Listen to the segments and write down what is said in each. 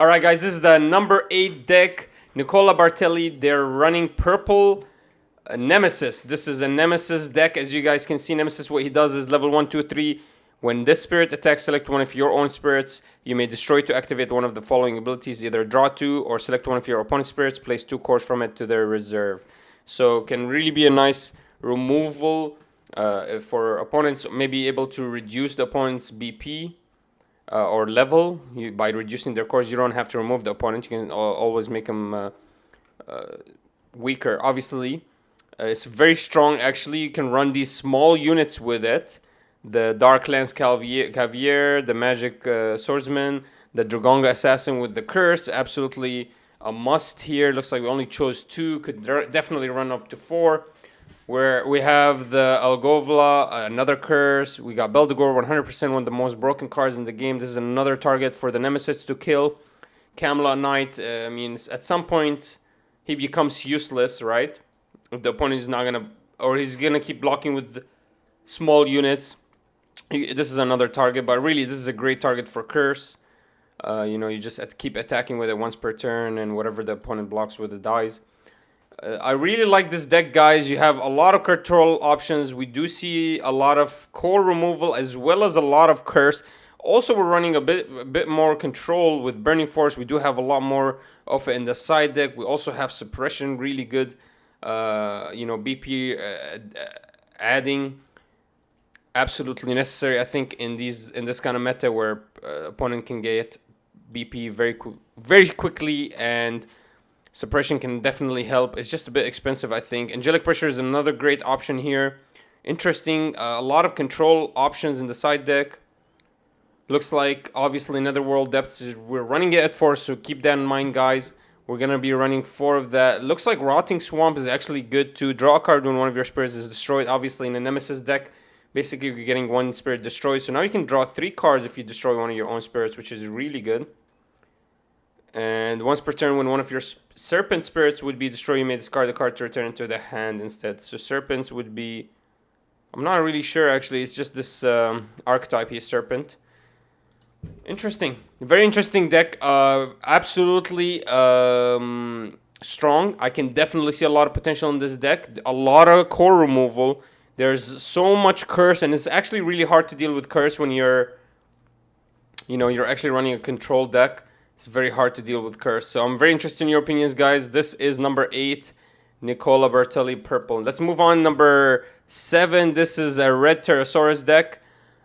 All right, guys, this is the number 8 deck. Nicola Bartelli, they're running purple Nemesis. This is a Nemesis deck. As you guys can see, Nemesis, what he does is level 1, 2, 3. When this spirit attacks, select one of your own spirits. You may destroy to activate one of the following abilities. Either draw 2 or select one of your opponent's spirits. Place 2 cores from it to their reserve. So can really be a nice removal for opponents. Maybe able to reduce the opponent's BP. Or level by reducing their cores. You don't have to remove the opponent. You can always make them weaker. Obviously, it's very strong. Actually, you can run these small units with it. The Dark Lance 𝐒𝐲𝐍𝐶, the Magic Swordsman, the Dragonga Assassin with the Curse. Absolutely a must here. Looks like we only chose 2. Could definitely run up to 4. Where we have the 𝐒𝐲𝐍𝐶, another curse. We got Beldegor, 100% one of the most broken cards in the game. This is another target for the Nemesis to kill. Camelot Knight, I mean, at some point, he becomes useless, right? If the opponent is not going to, or he's going to keep blocking with small units. This is another target, but really, this is a great target for curse. You just have to keep attacking with it once per turn, and whatever the opponent blocks with it dies. I really like this deck, guys. You have a lot of control options. We do see a lot of core removal as well as a lot of curse. Also, we're running a bit more control with Burning Force. We do have a lot more of it in the side deck. We also have suppression, really good. BP adding, absolutely necessary. I think in this kind of meta where opponent can get BP very quickly, and suppression can definitely help. It's just a bit expensive, I think. Angelic Pressure is another great option here. Interesting. A lot of control options in the side deck. Looks like, obviously, Netherworld Depths, we're running it at 4, so keep that in mind, guys. We're going to be running 4 of that. Looks like Rotting Swamp is actually good to draw a card when one of your spirits is destroyed. Obviously, in a Nemesis deck, basically, you're getting one spirit destroyed. So now you can draw 3 cards if you destroy one of your own spirits, which is really good. And once per turn, when one of your Serpent spirits would be destroyed, you may discard the card to return it to the hand instead. So Serpents would be... I'm not really sure, actually. It's just this archetype here, Serpent. Interesting. Very interesting deck. Absolutely strong. I can definitely see a lot of potential in this deck. A lot of core removal. There's so much curse, and it's actually really hard to deal with curse when you're actually running a control deck. It's very hard to deal with curse. So I'm very interested in your opinions, guys. This is number 8, Nicola Bartelli Purple. Let's move on. Number 7, this is a red Pterosaurus deck.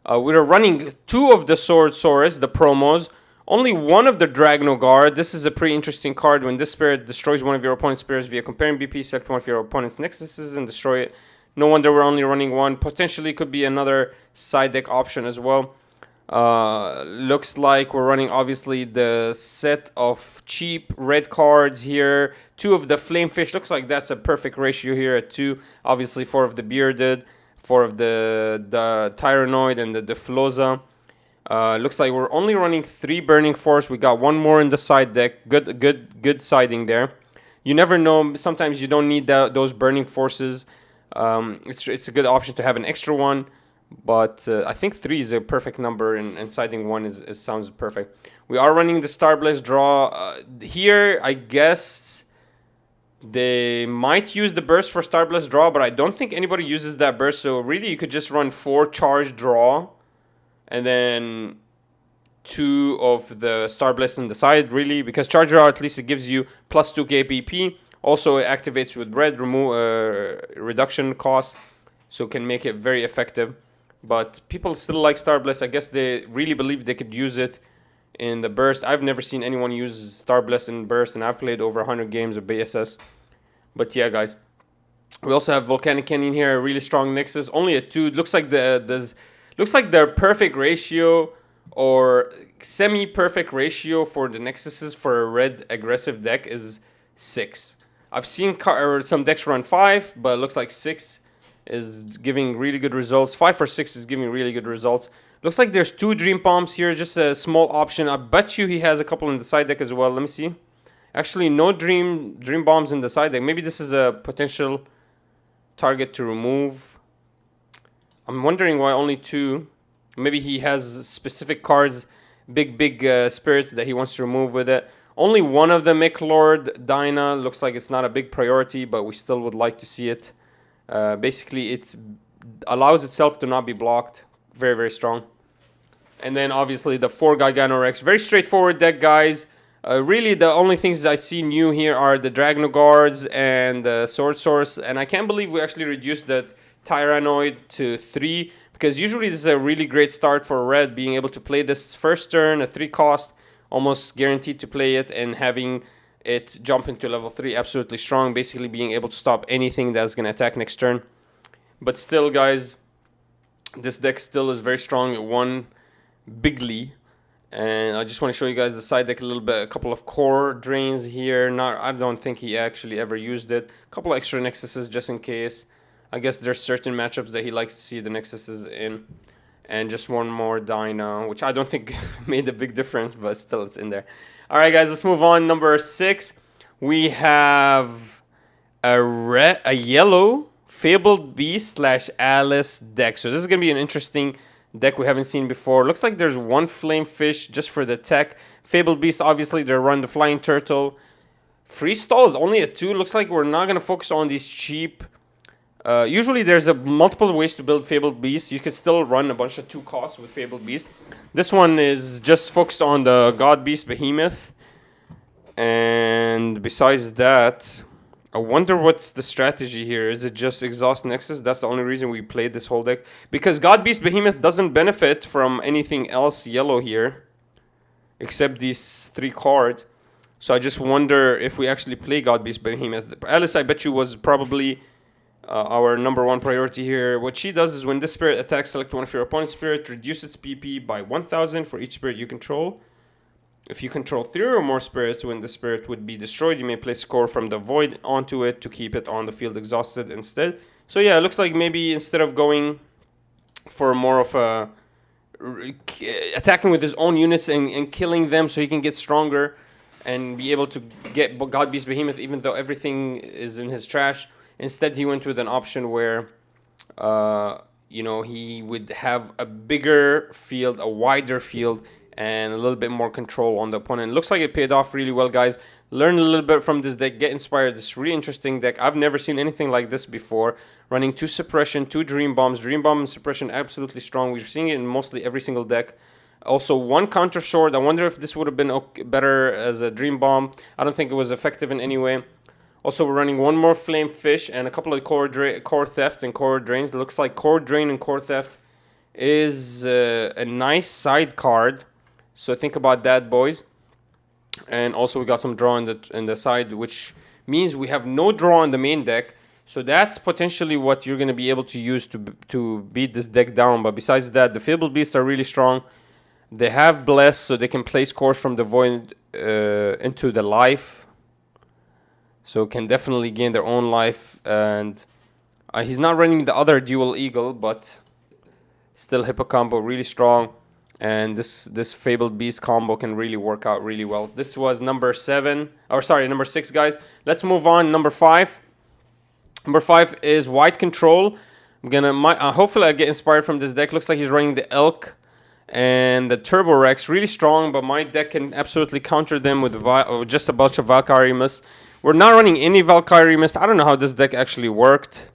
We're running 2 of the Swordsaurus, the promos. Only 1 of the Dragnogard. This is a pretty interesting card. When this spirit destroys one of your opponent's spirits via comparing BP, select one of your opponent's nexuses and destroy it. No wonder we're only running 1. Potentially could be another side deck option as well. Looks like we're running, obviously, the set of cheap red cards here. 2 of the Flamefish. Looks like that's a perfect ratio here at 2. Obviously, 4 of the Bearded. 4 of the Tyrannoid and the Defloza. Looks like we're only running 3 Burning Force. We got 1 more in the side deck. Good siding there. You never know. Sometimes you don't need those Burning Forces. It's a good option to have an extra one. But I think 3 is a perfect number, and siding 1 sounds perfect. We are running the Starblast draw. Here, I guess they might use the burst for Starblast draw, but I don't think anybody uses that burst. So really, you could just run 4 charge draw, and then 2 of the Starblast on the side, really. Because charge draw, at least it gives you plus 2 KPP. Also, it activates with red reduction cost, so can make it very effective. But people still like Starblast. I guess they really believe they could use it in the burst. I've never seen anyone use Starblast in burst, and I've played over 100 games of BSS. But yeah, guys. We also have Volcanic Canyon here, a really strong Nexus. Only a 2. Looks like the perfect ratio or semi-perfect ratio for the Nexuses for a red aggressive deck is 6. I've seen some decks run 5, but it looks like 6 is giving really good results. 5 or 6 is giving really good results. Looks like there's 2 Dream Bombs here, just a small option. I bet you he has a couple in the side deck as well. Let me see. Actually, no Dream Bombs in the side deck. Maybe this is a potential target to remove. I'm wondering why only 2. Maybe he has specific cards big spirits that he wants to remove with it. Only one of the Mech-Lord Dyna looks like it's not a big priority, but we still would like to see it. Basically, it allows itself to not be blocked. Very, very strong. And then obviously the 4 Giganorex. Very straightforward deck, guys. Really, the only things I see new here are the Dragno Guards and the Sword Source. And I can't believe we actually reduced the Tyrannoid to 3. Because usually this is a really great start for red, being able to play this first turn, a 3 cost. Almost guaranteed to play it, and having it jump into level 3 absolutely strong, basically being able to stop anything that's going to attack next turn. But still, guys, this deck still is very strong. It won bigly, and I just want to show you guys the side deck a little bit. A couple of core drains here. I don't think he actually ever used it. A couple of extra Nexuses just in case. I guess there's certain matchups that he likes to see the Nexuses in. And just one more Dyna, which I don't think made a big difference, but still it's in there. All right, guys, let's move on. Number 6, we have a yellow Fabled Beast / Alice deck. So this is going to be an interesting deck we haven't seen before. Looks like there's one Flame Fish just for the tech. Fabled Beast, obviously, they run the Flying Turtle. Free Stall is only a 2. Looks like we're not going to focus on these cheap... usually there's multiple ways to build Fabled Beast. You could still run a bunch of 2 costs with Fabled Beast. This one is just focused on the God Beast Behemoth. And besides that, I wonder what's the strategy here. Is it just Exhaust Nexus? That's the only reason we played this whole deck. Because God Beast Behemoth doesn't benefit from anything else yellow here, except these 3 cards. So I just wonder if we actually play God Beast Behemoth. Alice, I bet you, was probably... our number 1 priority here. What she does is when this spirit attacks, select one of your opponent's spirit, reduce its PP by 1000 for each spirit you control. If you control 3 or more spirits, when the spirit would be destroyed, you may place a core from the void onto it to keep it on the field exhausted instead. So yeah, it looks like maybe instead of going for more of a attacking with his own units and killing them so he can get stronger and be able to get God Beast Behemoth even though everything is in his trash. Instead, he went with an option where, you know, he would have a bigger field, a wider field, and a little bit more control on the opponent. Looks like it paid off really well, guys. Learn a little bit from this deck. Get inspired. This really interesting deck. I've never seen anything like this before. Running 2 Suppression, 2 Dream Bombs. Dream Bomb and Suppression absolutely strong. We're seeing it in mostly every single deck. Also, 1 Counter Sword. I wonder if this would have been better as a Dream Bomb. I don't think it was effective in any way. Also, we're running 1 more Flame Fish and a couple of Core Theft and Core Drains. It looks like Core Drain and Core Theft is a nice side card. So think about that, boys. And also, we got some draw in the side, which means we have no draw in the main deck. So that's potentially what you're going to be able to use to beat this deck down. But besides that, the Fabled Beasts are really strong. They have Bless, so they can place cores from the Void into the life. So can definitely gain their own life, and he's not running the other Dual Eagle, but still Hippo combo really strong, and this Fabled Beast combo can really work out really well. This was number 6, guys. Let's move on. Number 5. Number 5 is White Control. I'm gonna hopefully I get inspired from this deck. Looks like he's running the Elk and the Turbo Rex, really strong, but my deck can absolutely counter them with just a bunch of Valkyrie Mist. We're not running any Valkyrie Mist. I don't know how this deck actually worked.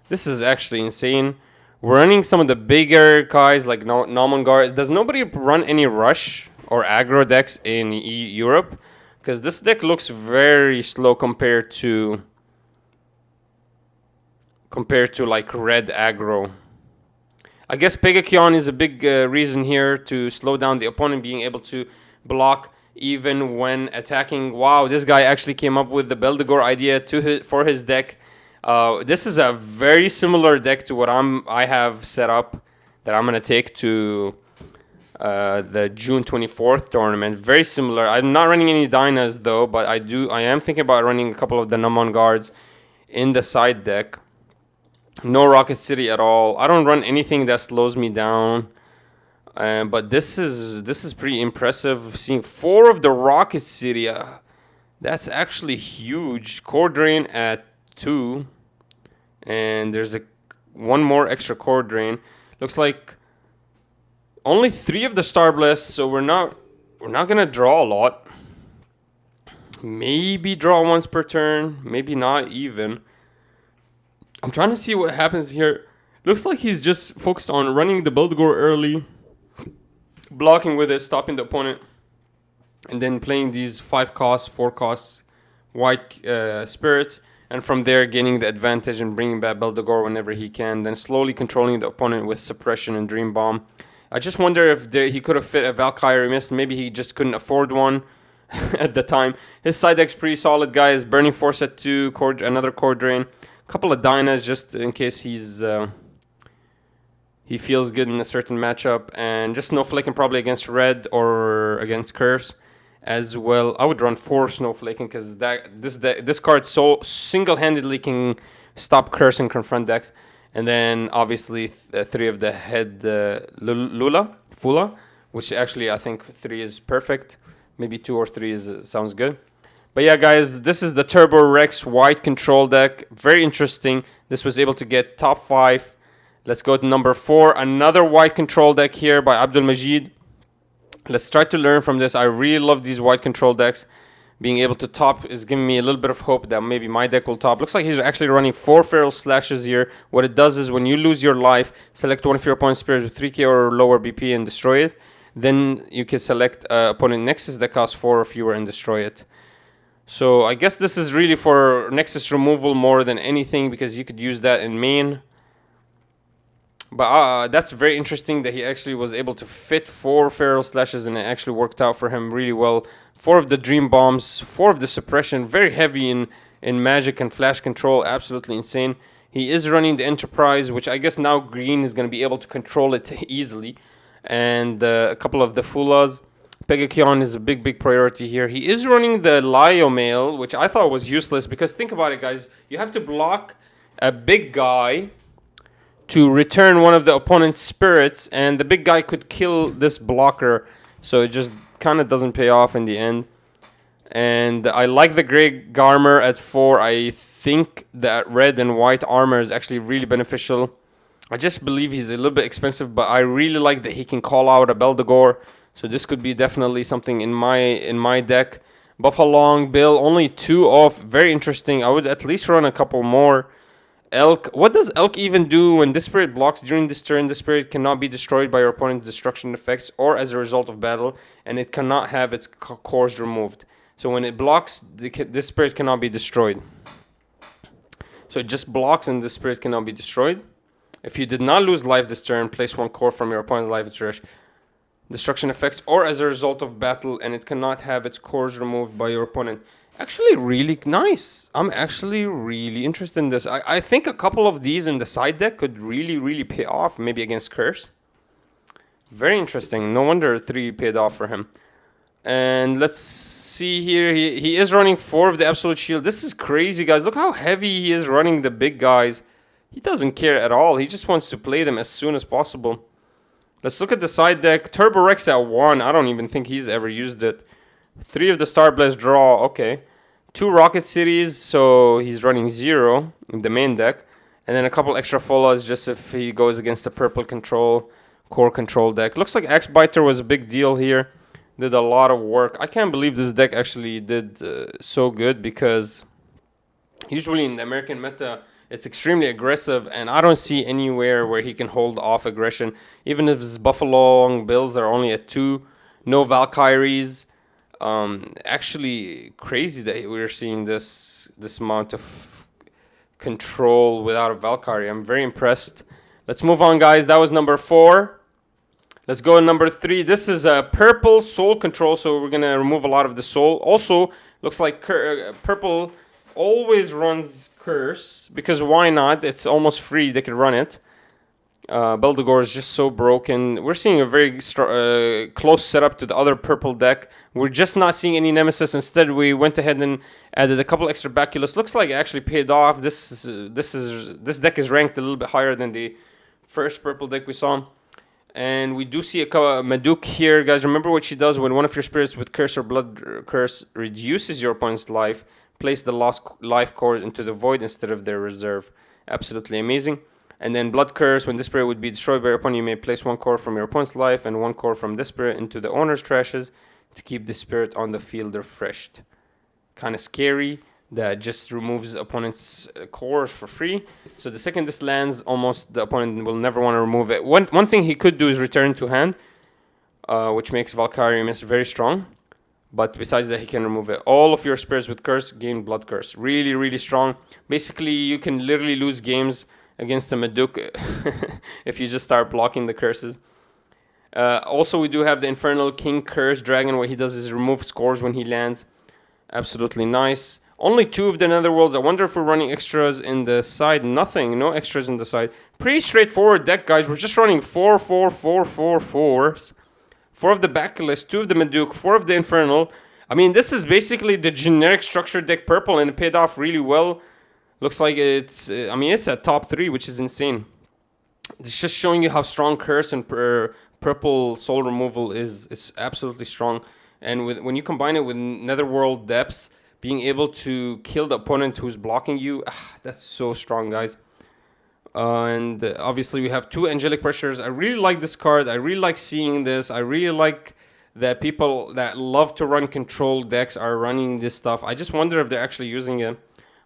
This is actually insane. We're running some of the bigger guys like Nomongar. Does nobody run any Rush or aggro decks in Europe? Because this deck looks very slow compared to like red aggro. I guess Pegakion is a big reason here to slow down the opponent being able to block even when attacking. Wow, this guy actually came up with the Beldegor idea for his deck. This is a very similar deck to what I have set up that I'm gonna take to the June 24th tournament. Very similar. I'm not running any Dynas though, but I am thinking about running a couple of the Namon guards in the side deck. No Rocket City at all. I don't run anything that slows me down. But this is pretty impressive. Seeing 4 of the Rocket City, that's actually huge. Core Drain at 2, and there's one more extra Core Drain. Looks like Only 3 of the Star Blast, so we're not gonna draw a lot. Maybe draw once per turn, maybe not even. I'm trying to see what happens here. Looks like he's just focused on running the Beldegor early, blocking with it, stopping the opponent, and then playing these 5 costs, 4 costs white spirits, and from there gaining the advantage and bringing back Beldegor whenever he can, then slowly controlling the opponent with suppression and Dream Bomb. I just wonder if he could have fit a Valkyrie Mist. Maybe he just couldn't afford one at the time. His side deck's pretty solid, guys. Burning Force at 2, another Core Drain, a couple of Dynas just in case he feels good in a certain matchup, and just Snowflaking probably against red or against Curse as well. I would run 4 Snowflaking because this card so single-handedly can stop Curse and confront decks. And then obviously 3 of the head Fula, which actually I think 3 is perfect. Maybe 2 or 3 sounds good. But yeah, guys, this is the Turbo Rex white control deck. Very interesting. This was able to get top 5. Let's go to number 4. Another white control deck here by Abdul Majid. Let's try to learn from this. I really love these white control decks. Being able to top is giving me a little bit of hope that maybe my deck will top. Looks like he's actually running 4 Feral Slashes here. What it does is when you lose your life, select one of your opponent's spirits with 3k or lower BP and destroy it. Then you can select opponent Nexus that costs 4 or fewer and destroy it. So I guess this is really for Nexus removal more than anything, because you could use that in main. But that's very interesting that he actually was able to fit 4 Feral Slashes, and it actually worked out for him really well. 4 of the Dream Bombs, 4 of the Suppression, very heavy in magic and flash control, absolutely insane. He is running the Enterprise, which I guess now green is going to be able to control it easily. And a couple of the Fulas. Pegakion is a big priority here. He is running the Lyomail, which I thought was useless, because think about it, guys. You have to block a big guy to return one of the opponent's spirits, and the big guy could kill this blocker, so it just kind of doesn't pay off in the end. And I like the gray Garmer at 4. I think that red and white armor is actually really beneficial. I just believe he's a little bit expensive, but I really like that he can call out a Beldegor, so this could be definitely something in my deck. Buffalong Bill, only 2 off, very interesting. I would at least run a couple more. Elk. What does Elk even do when this spirit blocks during this turn? The spirit cannot be destroyed by your opponent's destruction effects or as a result of battle, and it cannot have its cores removed. So when it blocks, this spirit cannot be destroyed. So it just blocks and the spirit cannot be destroyed. If you did not lose life this turn, place 1 core from your opponent's life trash, destruction effects, or as a result of battle, and it cannot have its cores removed by your opponent. Actually really nice. I'm actually really interested in this. I think a couple of these in the side deck could really pay off, maybe against Curse. Very interesting. No wonder 3 paid off for him. And let's see here. He is running 4 of the Absolute Shield. This is crazy, guys. Look how heavy he is running the big guys. He doesn't care at all. He just wants to play them as soon as possible. Let's look at the side deck. Turbo Rex at 1. I don't even think he's ever used it. 3 of the Star Blast draw. Okay. 2 Rocket Cities, so he's running 0 in the main deck. And then a couple extra Folas just if he goes against the purple control, core control deck. Looks like Axe-Biter was a big deal here. Did a lot of work. I can't believe this deck actually did so good, because usually in the American meta, it's extremely aggressive, and I don't see anywhere where he can hold off aggression. Even if his Buffalo builds are only at 2, no Valkyries. Actually crazy that we're seeing this amount of control without a Valkyrie. I'm very impressed. Let's move on, guys. That was number 4. Let's go to number 3. This is a purple soul control, so we're gonna remove a lot of the soul. Also, looks like purple always runs Curse, because why not? It's almost free. They could run it. Beldegor is just so broken. We're seeing a very close setup to the other purple deck. We're just not seeing any Nemesis. Instead, we went ahead and added a couple extra Baculus. Looks like it actually paid off. This deck is ranked a little bit higher than the first purple deck we saw. And we do see a Maduk here, guys. Remember what she does when one of your spirits with Curse or Blood Curse reduces your opponent's life. Place the lost life cores into the void instead of their reserve. Absolutely amazing. And then Blood Curse, when this spirit would be destroyed by your opponent, you may place 1 core from your opponent's life and 1 core from this spirit into the owner's trashes to keep the spirit on the field refreshed. Kind of scary. That just removes opponent's cores for free. So the second this lands, almost the opponent will never want to remove it. One thing he could do is return to hand, which makes 𝐒𝐿𝐼𝐓 very strong. But besides that, he can remove it. All of your spirits with curse gain Blood Curse. Really, really strong. Basically, you can literally lose games against a Meduc if you just start blocking the curses. Also, we do have the Infernal King Curse Dragon. What he does is remove scores when he lands. Absolutely nice. Only 2 of the Netherworlds. I wonder if we're running extras in the side. Nothing. No extras in the side. Pretty straightforward deck, guys. We're just running 4, 4, 4, 4, 4s. 4 of the Bacillus, 2 of the Meduc, 4 of the Infernal. I mean, this is basically the generic structure deck purple, and it paid off really well. Looks like it's... I mean, it's at top 3, which is insane. It's just showing you how strong Curse and purple soul removal is. It's absolutely strong. And when you combine it with Netherworld Depths, being able to kill the opponent who's blocking you, that's so strong, guys. And obviously we have 2 Angelic Pressures. I really like this card. I really like seeing this. I really like that people that love to run control decks are running this stuff. I just wonder if they're actually using it.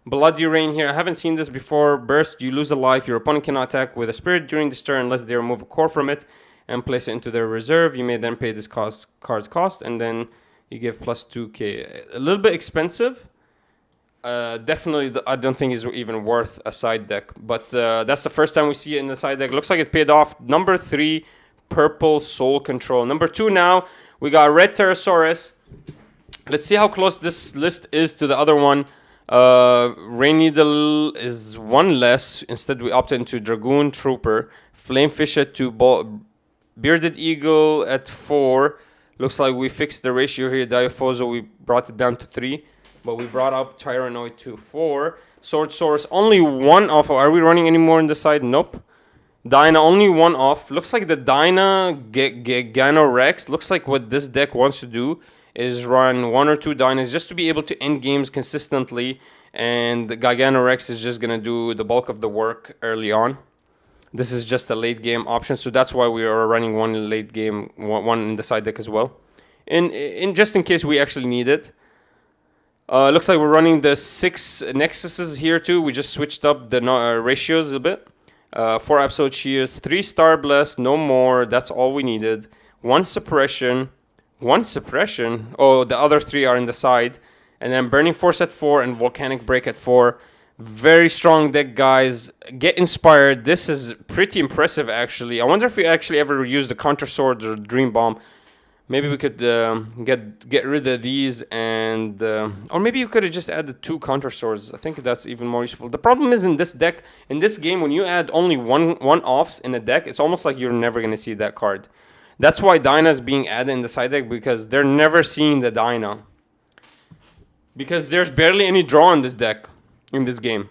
Bloody Rain here. I haven't seen this before. Burst, you lose a life. Your opponent cannot attack with a spirit during this turn unless they remove a core from it and place it into their reserve. You may then pay this card's cost, and then you give plus 2k. A little bit expensive. Definitely, I don't think it's even worth a side deck. But that's the first time we see it in the side deck. Looks like it paid off. Number 3, Purple Soul Control. Number 2 now, we got Red Pterosaurus. Let's see how close this list is to the other one. Rain Needle is 1 less. Instead, we opted into Dragoon Trooper. Flamefish at 2. Bearded Eagle at 4. Looks like we fixed the ratio here. Diaphoso, we brought it down to 3. But we brought up Tyrannoid to 4. Sword Source, only 1 off. Are we running any more on the side? Nope. Dyna, only 1 off. Looks like the Dyna Giganorex. Looks like what this deck wants to do is run 1 or 2 Dynas just to be able to end games consistently. And the Giganorex is just going to do the bulk of the work early on. This is just a late game option, so that's why we are running 1 late game, 1 in the side deck as well. In just in case we actually need it. Looks like we're running the 6 Nexuses here too. We just switched up the ratios a bit. 4 Absolute Shears, 3 Star Blast, no more. That's all we needed. 1 Suppression, 1 Suppression. Oh, the other 3 are in the side. And then Burning Force at 4 and Volcanic Break at 4. Very strong deck, guys. Get inspired. This is pretty impressive, actually. I wonder if we actually ever use the Counter Swords or Dream Bomb. Maybe we could get rid of these, and or maybe we could have just added 2 Counter Swords. I think that's even more useful. The problem is in this deck, in this game, when you add only one offs in a deck, it's almost like you're never gonna see that card. That's why Dyna is being added in the side deck, because they're never seeing the Dyna. Because there's barely any draw in this deck. In this game,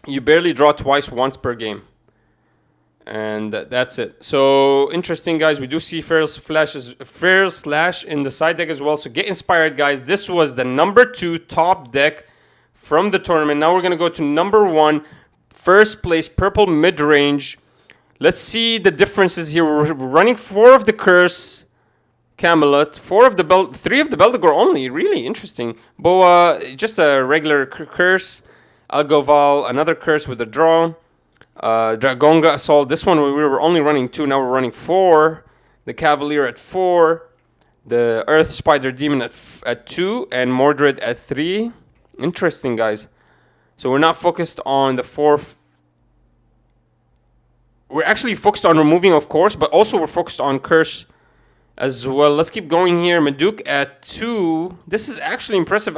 you barely draw once per game, and that's it. So interesting, guys. We do see Feral Slash in the side deck as well. So get inspired, guys. This was the number 2 top deck from the tournament. Now we're gonna go to number 1, first place purple mid range. Let's see the differences here. We're running 4 of the Curse Camelot, 3 of the Beldegor only. Really interesting. Boa, just a regular Curse. Algoval, another Curse with a draw. Dragonga Assault. This one we were only running 2. Now we're running 4. The Cavalier at 4. The Earth Spider Demon at 2. And Mordred at 3. Interesting, guys. So we're not focused on the 4. We're actually focused on removing, of course. But also we're focused on Curse as well. Let's keep going here. Meduc at 2. This is actually impressive.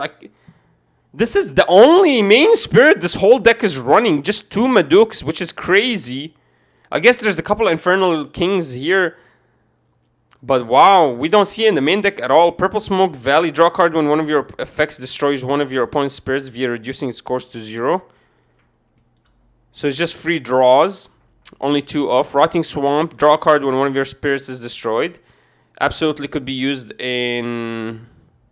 This is the only main spirit this whole deck is running. Just 2 Meducs, which is crazy. I guess there's a couple of Infernal Kings here. But wow, we don't see it in the main deck at all. Purple Smoke Valley. Draw card when one of your effects destroys one of your opponent's spirits via reducing its scores to 0. So it's just free draws. Only 2 off. Rotting Swamp. Draw card when one of your spirits is destroyed. Absolutely could be used in...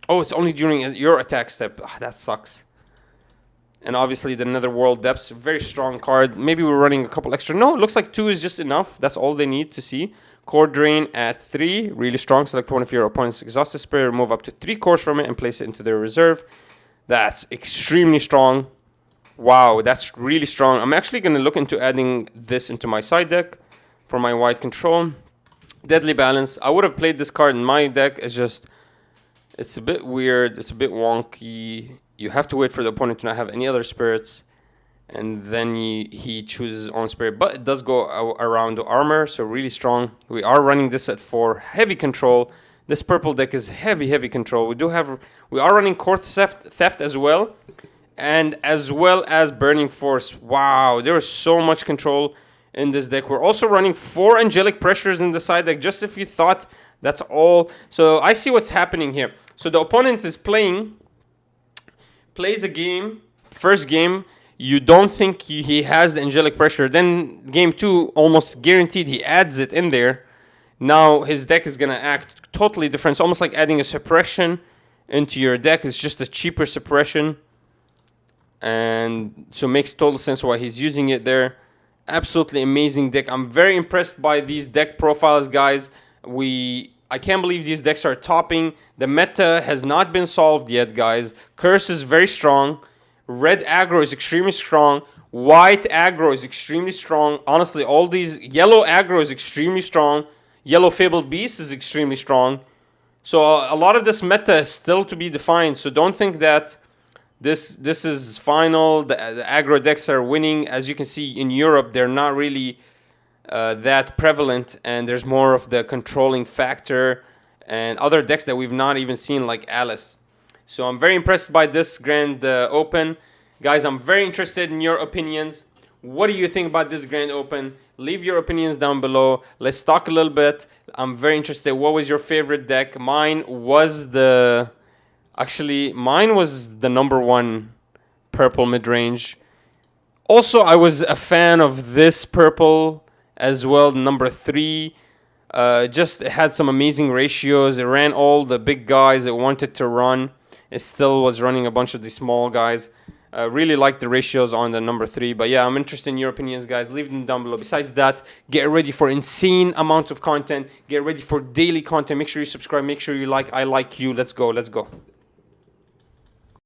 Oh, it's only during your attack step. That sucks. And obviously the Netherworld Depths, very strong card. Maybe we're running a couple extra. No, it looks like 2 is just enough. That's all they need to see. Core Drain at 3, really strong. Select one of your opponent's Exhausted Spirit, remove up to 3 cores from it, and place it into their reserve. That's extremely strong. Wow, that's really strong. I'm actually going to look into adding this into my side deck for my white control. Deadly Balance. I would have played this card in my deck. It's a bit weird. It's a bit wonky. You have to wait for the opponent to not have any other spirits, and then he chooses his own spirit. But it does go around to armor, so really strong. We are running this at 4. Heavy control. This purple deck is heavy control. We are running Core Theft as well, and as well as Burning Force. Wow, there is so much control in this deck. We're also running 4 Angelic Pressures in the side deck, just if you thought that's all. So I see what's happening here. So the opponent is plays a game, first game, you don't think he has the Angelic Pressure. Then game 2, almost guaranteed he adds it in there. Now his deck is going to act totally different. It's almost like adding a suppression into your deck. It's just a cheaper suppression. And so it makes total sense why he's using it there. Absolutely amazing deck. I'm very impressed by these deck profiles, guys. I can't believe these decks are topping. The meta has not been solved yet, guys. Curse is very strong. Red aggro is extremely strong. White aggro is extremely strong. Honestly, all these... Yellow aggro is extremely strong. Yellow Fabled Beast is extremely strong. So a lot of this meta is still to be defined. So don't think that this is final. The aggro decks are winning. As you can see, in Europe, they're not really... that prevalent, and there's more of the controlling factor and other decks that we've not even seen, like Alice. So I'm very impressed by this Grand Open. Guys, I'm very interested in your opinions. What do you think about this Grand Open? Leave your opinions down below. Let's talk a little bit. I'm very interested. What was your favorite deck? Mine was the number 1 purple mid-range. Also, I was a fan of this purple as well, number 3. Just it had some amazing ratios. It ran all the big guys it wanted to run. It still was running a bunch of the small guys. Really like the ratios on the number 3. But yeah, I'm interested in your opinions, guys. Leave them down below. Besides that, get ready for insane amount of content. Get ready for daily content. Make sure you subscribe. Make sure you like. I like you. Let's go.